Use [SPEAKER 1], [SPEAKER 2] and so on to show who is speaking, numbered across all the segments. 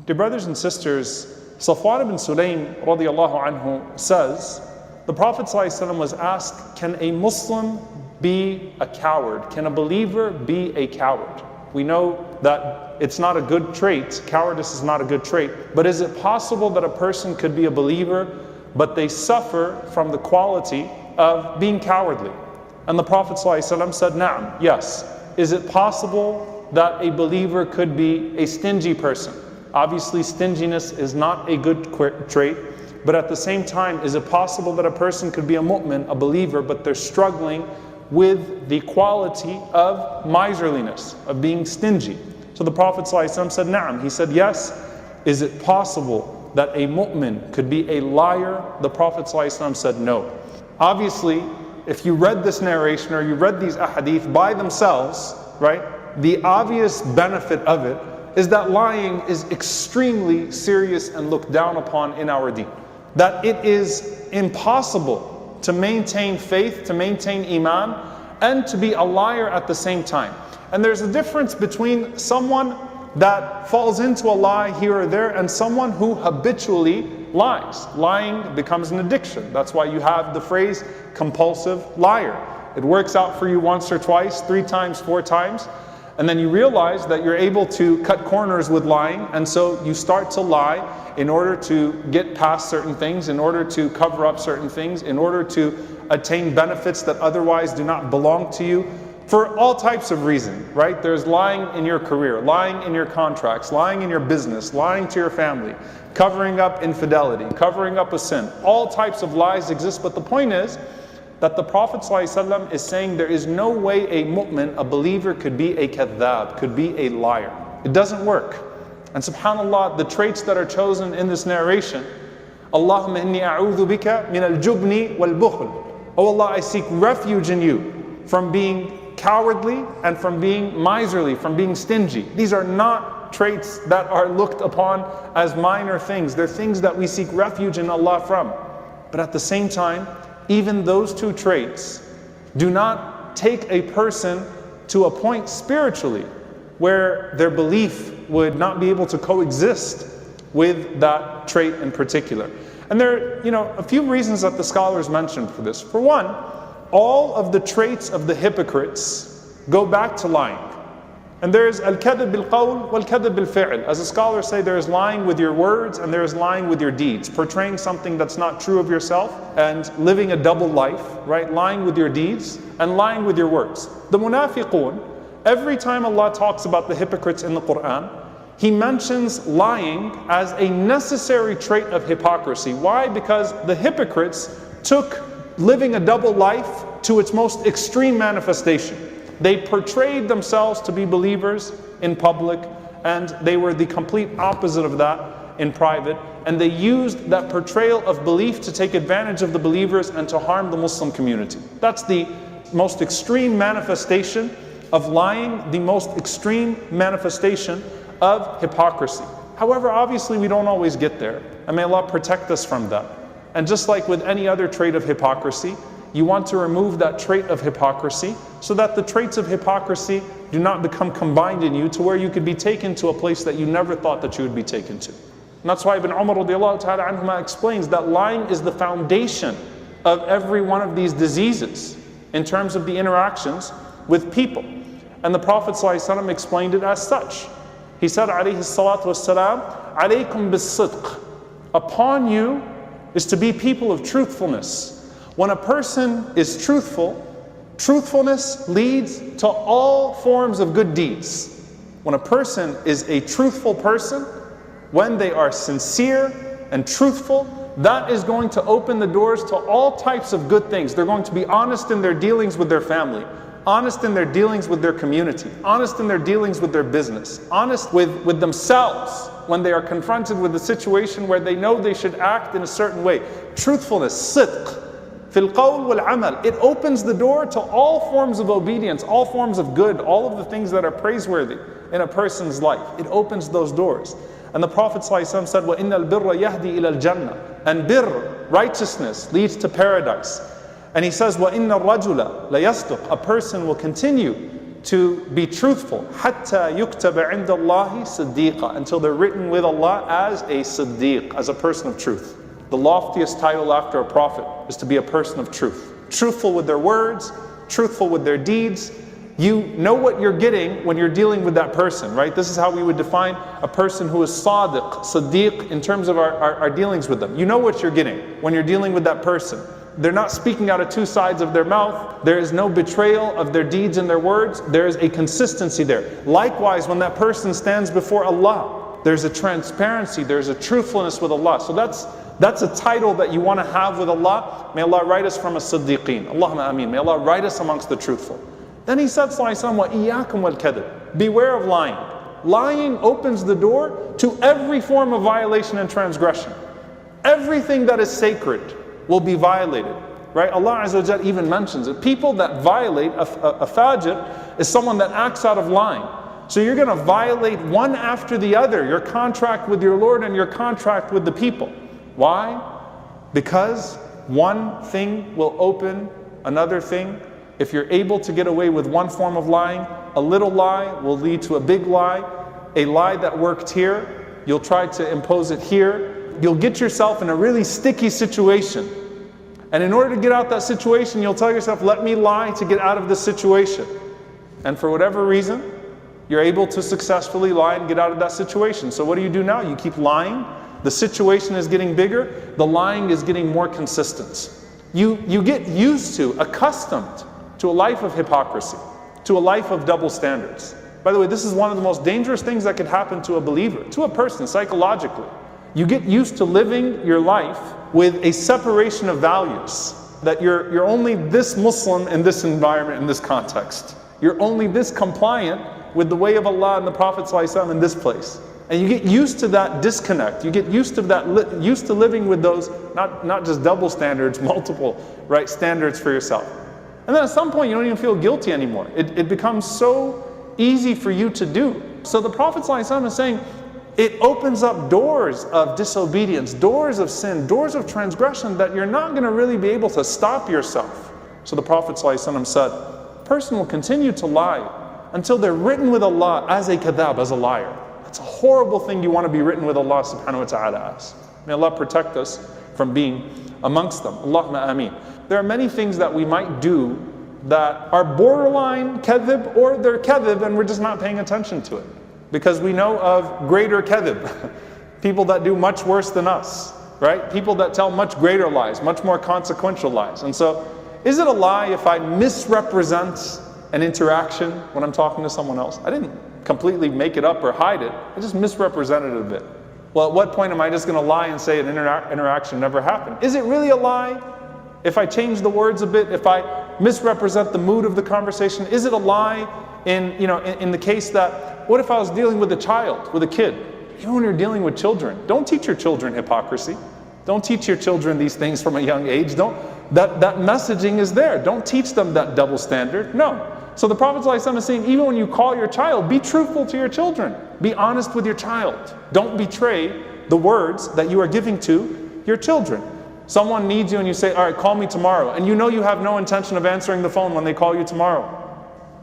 [SPEAKER 1] Dear brothers and sisters, Safwan ibn Sulaym radiallahu anhu says, the Prophet ﷺ was asked, can a Muslim be a coward? Can a believer be a coward? We know that it's not a good trait, cowardice is not a good trait, but is it possible that a person could be a believer, but they suffer from the quality of being cowardly? And the Prophet ﷺ said, Na'am, yes. Is it possible that a believer could be a stingy person? Obviously, stinginess is not a good trait, but at the same time, is it possible that a person could be a mu'min, a believer, but they're struggling with the quality of miserliness, of being stingy? So the Prophet ﷺ said, Na'am. He said, yes. Is it possible that a mu'min could be a liar? The Prophet ﷺ said, no. Obviously, if you read this narration or you read these ahadith by themselves, right, the obvious benefit of it is that lying is extremely serious and looked down upon in our deen. That it is impossible to maintain faith, to maintain iman, and to be a liar at the same time. And there's a difference between someone that falls into a lie here or there and someone who habitually lies. Lying becomes an addiction. That's why you have the phrase compulsive liar. It works out for you once or twice, 3 times, 4 times, and then you realize that you're able to cut corners with lying, and so you start to lie in order to get past certain things, in order to cover up certain things, in order to attain benefits that otherwise do not belong to you, for all types of reasons, right? There's lying in your career, lying in your contracts, lying in your business, lying to your family, covering up infidelity, covering up a sin. All types of lies exist, but the point is that the Prophet ﷺ is saying there is no way a mu'min, a believer, could be a kadhab, could be a liar. It doesn't work. And subhanAllah, the traits that are chosen in this narration, Allahumma inni a'udhu bika min al-jubni wal-bukhl. Oh Allah, I seek refuge in you from being cowardly and from being miserly, from being stingy. These are not traits that are looked upon as minor things. They're things that we seek refuge in Allah from. But at the same time, even those 2 traits do not take a person to a point spiritually where their belief would not be able to coexist with that trait in particular. And there are, a few reasons that the scholars mentioned for this. For one, all of the traits of the hypocrites go back to lying. And there's al-kadhib bil-qawl wal-kadhib bil-fi'l. As the scholars say, there is lying with your words and there is lying with your deeds. Portraying something that's not true of yourself and living a double life, right? Lying with your deeds and lying with your words. The munafiqun, every time Allah talks about the hypocrites in the Quran, He mentions lying as a necessary trait of hypocrisy. Why? Because the hypocrites took living a double life to its most extreme manifestation. They portrayed themselves to be believers in public, and they were the complete opposite of that in private. And they used that portrayal of belief to take advantage of the believers and to harm the Muslim community. That's the most extreme manifestation of lying, the most extreme manifestation of hypocrisy. However, obviously we don't always get there, and may Allah protect us from that. And just like with any other trait of hypocrisy, you want to remove that trait of hypocrisy so that the traits of hypocrisy do not become combined in you to where you could be taken to a place that you never thought that you would be taken to. And that's why Ibn Umar radiallahu ta'ala anhuma explains that lying is the foundation of every one of these diseases in terms of the interactions with people. And the Prophet ﷺ explained it as such. He said, alayhi salatu wassalam, alaykum bis-sidq. Upon you is to be people of truthfulness. When a person is truthful, truthfulness leads to all forms of good deeds. When a person is a truthful person, when they are sincere and truthful, that is going to open the doors to all types of good things. They're going to be honest in their dealings with their family, honest in their dealings with their community, honest in their dealings with their business, honest with themselves when they are confronted with a situation where they know they should act in a certain way. Truthfulness, sidq, fil qawl wal amal. It opens the door to all forms of obedience, all forms of good, all of the things that are praiseworthy in a person's life. It opens those doors. And the Prophet ﷺ said, وَإِنَّ الْبِرَّ يَهْدِي إِلَى الْجَنَّةِ. And birr, righteousness, leads to paradise. And he says, وَإِنَّ الرَّجُلَ لَيَصْدُقُ. A person will continue to be truthful. حَتَّى يُكْتَبَ عِنْدَ اللَّهِ صِدِّيقًا, until they're written with Allah as a Siddiq, as a person of truth. The loftiest title after a prophet is to be a person of truth. Truthful with their words, truthful with their deeds. You know what you're getting when you're dealing with that person, right? This is how we would define a person who is Sadiq, Siddiq, in terms of our dealings with them. You know what you're getting when you're dealing with that person. They're not speaking out of two sides of their mouth. There is no betrayal of their deeds and their words. There is a consistency there. Likewise, when that person stands before Allah, there's a transparency, there's a truthfulness with Allah. So that's a title that you want to have with Allah. May Allah write us from a Siddiqeen. Allahumma ameen. May Allah write us amongst the truthful. Then he said, sallallahu alayhi wa iyyakum wal kadhib. Beware of lying. Lying opens the door to every form of violation and transgression. Everything that is sacred will be violated, right? Allah Azza wa Jal even mentions it. People that violate, a fajr is someone that acts out of lying. So you're going to violate one after the other, your contract with your Lord and your contract with the people. Why? Because one thing will open another thing. If you're able to get away with one form of lying, a little lie will lead to a big lie. A lie that worked here, you'll try to impose it here. You'll get yourself in a really sticky situation. And in order to get out that situation, you'll tell yourself, let me lie to get out of this situation. And for whatever reason, you're able to successfully lie and get out of that situation. So what do you do now? You keep lying. The situation is getting bigger. The lying is getting more consistent. You get used to, accustomed to a life of hypocrisy, to a life of double standards. By the way, this is one of the most dangerous things that could happen to a believer, to a person psychologically. You get used to living your life with a separation of values, that you're only this Muslim in this environment, in this context. You're only this compliant with the way of Allah and the Prophet ﷺ in this place. And you get used to that disconnect. You get used to that, used to living with those, not just double standards, multiple, right, standards for yourself. And then at some point you don't even feel guilty anymore. It becomes so easy for you to do. So the Prophet ﷺ is saying, it opens up doors of disobedience, doors of sin, doors of transgression that you're not going to really be able to stop yourself. So the Prophet ﷺ said, a person will continue to lie until they're written with Allah as a kadhab, as a liar. That's a horrible thing you want to be written with Allah subhanahu wa ta'ala as. May Allah protect us from being amongst them. Allahumma ameen. There are many things that we might do that are borderline kadhib, or they're kadhib and we're just not paying attention to it. Because we know of greater kadhib, people that do much worse than us, right? People that tell much greater lies, much more consequential lies. And so, is it a lie if I misrepresent an interaction when I'm talking to someone else? I didn't completely make it up or hide it, I just misrepresented it a bit. Well, at what point am I just going to lie and say an interaction never happened? Is it really a lie if I change the words a bit, if I misrepresent the mood of the conversation? Is it a lie in the case that, what if I was dealing with a child, with a kid? Even when you're dealing with children, don't teach your children hypocrisy. Don't teach your children these things from a young age. That messaging is there. Don't teach them that double standard. No. So the Prophet ﷺ is saying, even when you call your child, be truthful to your children. Be honest with your child. Don't betray the words that you are giving to your children. Someone needs you and you say, all right, call me tomorrow. And you know you have no intention of answering the phone when they call you tomorrow.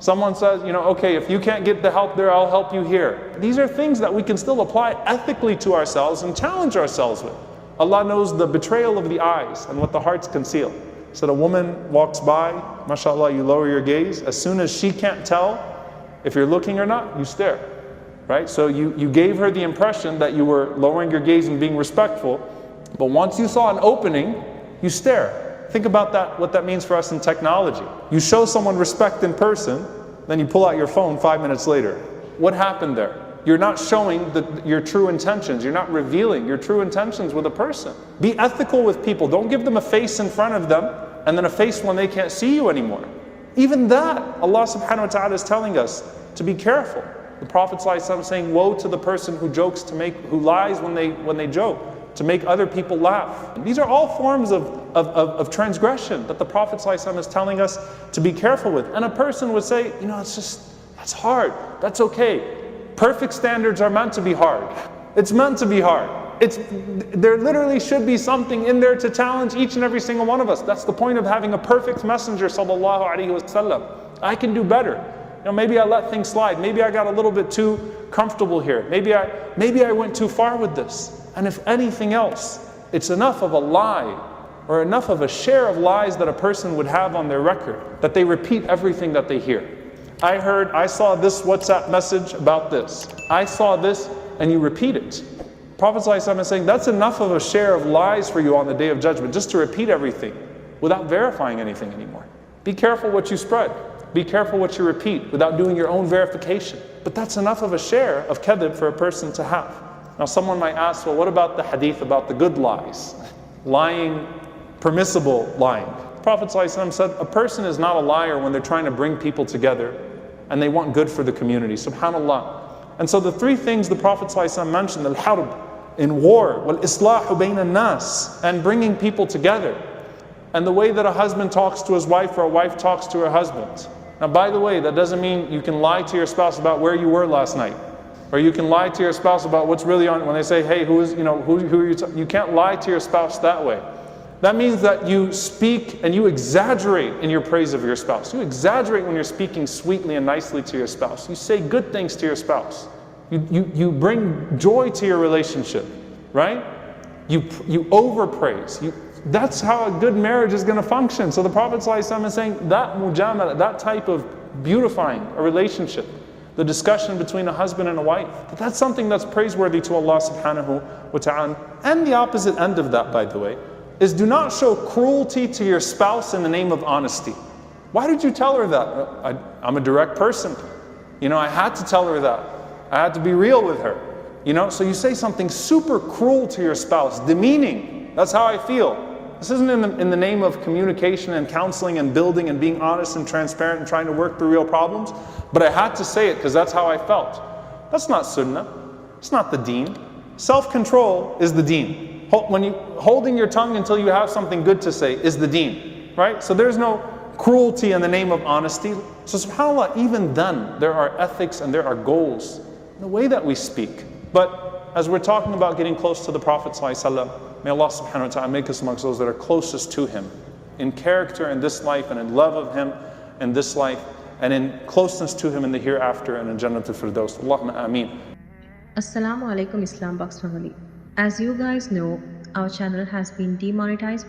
[SPEAKER 1] Someone says, okay, if you can't get the help there, I'll help you here. These are things that we can still apply ethically to ourselves and challenge ourselves with. Allah knows the betrayal of the eyes and what the hearts conceal. So a woman walks by, mashallah, you lower your gaze. As soon as she can't tell if you're looking or not, you stare, right? So you gave her the impression that you were lowering your gaze and being respectful, but once you saw an opening, you stare. Think about that, what that means for us in technology. You show someone respect in person, then you pull out your phone 5 minutes later. What happened there? You're not showing your true intentions. You're not revealing your true intentions with a person. Be ethical with people. Don't give them a face in front of them and then a face when they can't see you anymore. Even that, Allah subhanahu wa ta'ala is telling us to be careful. The Prophet ﷺ is saying, woe to the person who lies when they joke, to make other people laugh. These are all forms of transgression that the Prophet ﷺ is telling us to be careful with. And a person would say, that's hard, that's okay. Perfect standards are meant to be hard. It's meant to be hard. There literally should be something in there to challenge each and every single one of us. That's the point of having a perfect messenger, sallallahu alaihi wasallam. I can do better. maybe I let things slide. Maybe I got a little bit too comfortable here. Maybe I went too far with this. And if anything else, it's enough of a lie or enough of a share of lies that a person would have on their record that they repeat everything that they hear. I saw this WhatsApp message about this. I saw this, and you repeat it. Prophet ﷺ is saying that's enough of a share of lies for you on the Day of Judgment, just to repeat everything without verifying anything anymore. Be careful what you spread. Be careful what you repeat without doing your own verification. But that's enough of a share of kadhib for a person to have. Now someone might ask, well, what about the hadith about the good lies? Lying, permissible lying. Prophet ﷺ said, a person is not a liar when they're trying to bring people together and they want good for the community. SubhanAllah. And so the three things the Prophet ﷺ mentioned, al-harb, in war, wal-islahu bayna an-nas, and bringing people together. And the way that a husband talks to his wife or a wife talks to her husband. Now by the way, that doesn't mean you can lie to your spouse about where you were last night. Or you can lie to your spouse about what's really on, when they say, hey, who are you? You can't lie to your spouse that way. That means that you speak and you exaggerate in your praise of your spouse. You exaggerate when you're speaking sweetly and nicely to your spouse. You say good things to your spouse. You bring joy to your relationship, right? You overpraise. That's how a good marriage is going to function. So the Prophet ﷺ is saying that mujamala, that type of beautifying a relationship, the discussion between a husband and a wife, that's something that's praiseworthy to Allah subhanahu wa ta'ala. And the opposite end of that, by the way, is do not show cruelty to your spouse in the name of honesty. Why did you tell her that? I'm a direct person. I had to tell her that. I had to be real with her. So you say something super cruel to your spouse, demeaning. That's how I feel. This isn't in the name of communication and counseling and building and being honest and transparent and trying to work through real problems. But I had to say it because that's how I felt. That's not sunnah. It's not the deen. Self-control is the deen. Holding your tongue until you have something good to say is the deen, right? So there's no cruelty in the name of honesty. So subhanAllah, even then, there are ethics and there are goals in the way that we speak. But as we're talking about getting close to the Prophet ﷺ, may Allah subhanahu wa ta'ala make us amongst those that are closest to him in character in this life and in love of him in this life and in closeness to him in the hereafter and in Jannatul Firdaus. Allahumma ameen.
[SPEAKER 2] Assalamu alaikum Islam Box family. As you guys know, our channel has been demonetized